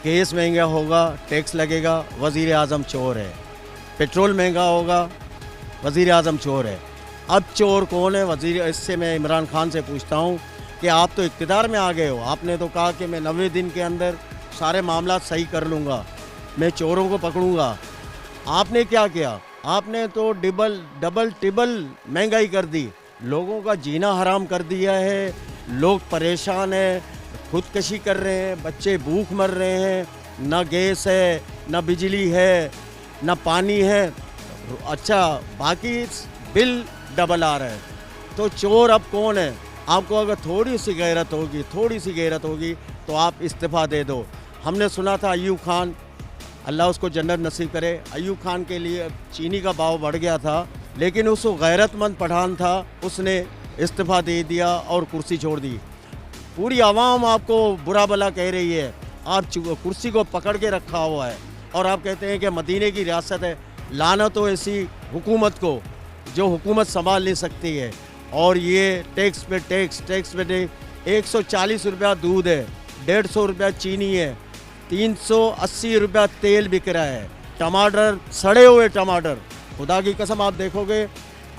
गैस महंगा होगा, टैक्स लगेगा, वज़ीर आज़म चोर है, पेट्रोल महंगा होगा, वज़ीर आज़म चोर है। अब चोर कौन है? वज़ीर। इससे मैं इमरान खान से पूछता हूँ कि आप तो इक़्तिदार में आ गए हो, आपने तो कहा कि मैं 90 दिन के अंदर सारे मामला सही कर लूँगा, मैं चोरों को पकड़ूँगा। आपने क्या किया? आपने तो डबल ट्रिपल महंगाई कर दी, लोगों का जीना हराम कर दिया है, लोग परेशान हैं, खुदकशी कर रहे हैं, बच्चे भूख मर रहे हैं, ना गैस है, ना बिजली है, ना पानी है। अच्छा, बाकी बिल डबल आ रहा है। तो चोर अब कौन है? आपको अगर थोड़ी सी गैरत होगी तो आप इस्तीफ़ा दे दो। हमने सुना था अयूब खान, अल्लाह उसको जन्नत नसीब करे, अयूब खान के लिए चीनी का भाव बढ़ गया था, लेकिन उस गैरतमंद पठान था, उसने इस्तीफ़ा दे दिया और कुर्सी छोड़ दी। पूरी आवाम आपको बुरा भला कह रही है, आप कुर्सी को पकड़ के रखा हुआ है और आप कहते हैं कि मदीने की रियासत है। लानत हो ऐसी हुकूमत को जो हुकूमत संभाल नहीं सकती है। और ये टैक्स पे टैक्स 140 रुपया दूध है, 150 रुपया चीनी है, 380 रुपया तेल बिक रहा है, टमाटर, सड़े हुए टमाटर, खुदा की कसम आप देखोगे,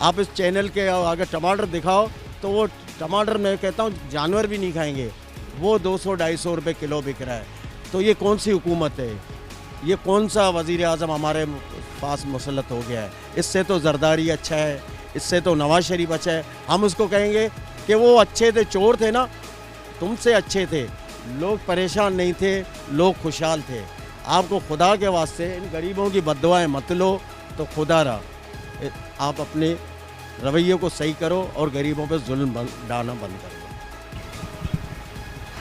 आप इस चैनल के अगर टमाटर दिखाओ तो वो टमाटर मैं कहता हूँ जानवर भी नहीं खाएंगे, वो 200-250 रुपये किलो बिक रहा है। तो ये कौन सी हुकूमत है? ये कौन सा वज़ीर आज़म हमारे पास मुसल्लत हो गया है? इससे तो जरदारी अच्छा है, इससे तो नवाज शरीफ अच्छा है। हम उसको कहेंगे कि वो अच्छे थे, चोर थे ना, तुमसे अच्छे थे, लोग परेशान नहीं थे, लोग खुशहाल थे। आपको खुदा के वास्ते इन गरीबों की बद्दुआएं मत लो, तो खुदा रहा आप अपने रवैये को सही करो और गरीबों पे जुल्म डालना बंद करो।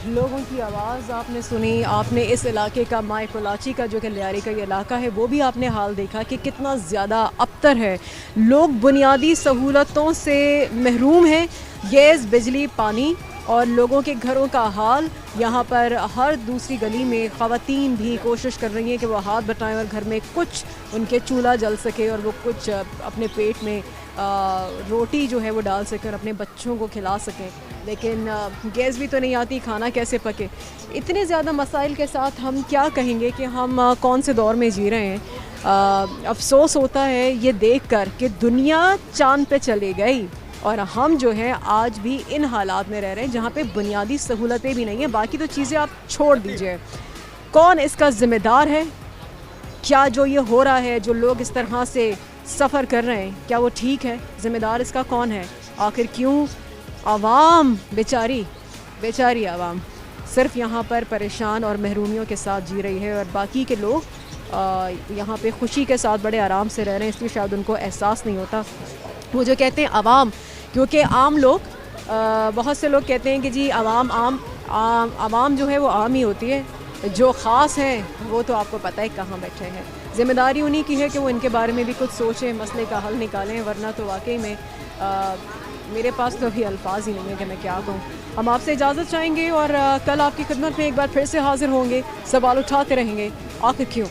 लोगों की आवाज़ आपने सुनी, आपने इस इलाके का माए कोलाची का जो कि लियारी का ये इलाका है वो भी आपने हाल देखा कि कितना ज़्यादा अबतर है। लोग बुनियादी सहूलतों से महरूम हैं, गैस, बिजली, पानी, और लोगों के घरों का हाल। यहाँ पर हर दूसरी गली में ख़वातीन भी कोशिश कर रही हैं कि वो हाथ बटाएं और घर में कुछ उनके चूल्हा जल सके और वो कुछ अपने पेट में रोटी जो है वो डाल सकें और अपने बच्चों को खिला सकें। लेकिन गैस भी तो नहीं आती, खाना कैसे पके? इतने ज़्यादा मसाइल के साथ हम क्या कहेंगे कि हम कौन से दौर में जी रहे हैं। अफसोस होता है ये देखकर कि दुनिया चांद पे चली गई और हम जो हैं आज भी इन हालात में रह रहे हैं जहाँ पे बुनियादी सहूलतें भी नहीं हैं। बाकी तो चीज़ें आप छोड़ दीजिए, कौन इसका ज़िम्मेदार है? क्या जो ये हो रहा है, जो लोग इस तरह से सफ़र कर रहे हैं, क्या वो ठीक है? ज़िम्मेदार इसका कौन है? आखिर क्यों आवाम, बेचारी आवाम सिर्फ यहाँ पर परेशान और महरूमियों के साथ जी रही है और बाकी के लोग यहाँ पे खुशी के साथ बड़े आराम से रह रहे हैं, इसलिए शायद उनको एहसास नहीं होता। वो जो कहते हैं आवाम, क्योंकि आम लोग, बहुत से लोग कहते हैं कि जी आवाम जो है वो आम ही होती है, जो ख़ास हैं वो तो आपको पता है कहाँ बैठे हैं। ज़िम्मेदारी उन्हीं की है कि वो इनके बारे में भी कुछ सोचें, मसले का हल निकालें, वरना तो वाकई में मेरे पास तो अभी अल्फाज ही नहीं है कि मैं क्या कहूँ। हम आपसे इजाज़त चाहेंगे और कल आपकी खिदमत में एक बार फिर से हाज़िर होंगे, सवाल उठाते रहेंगे, आखिर क्यों।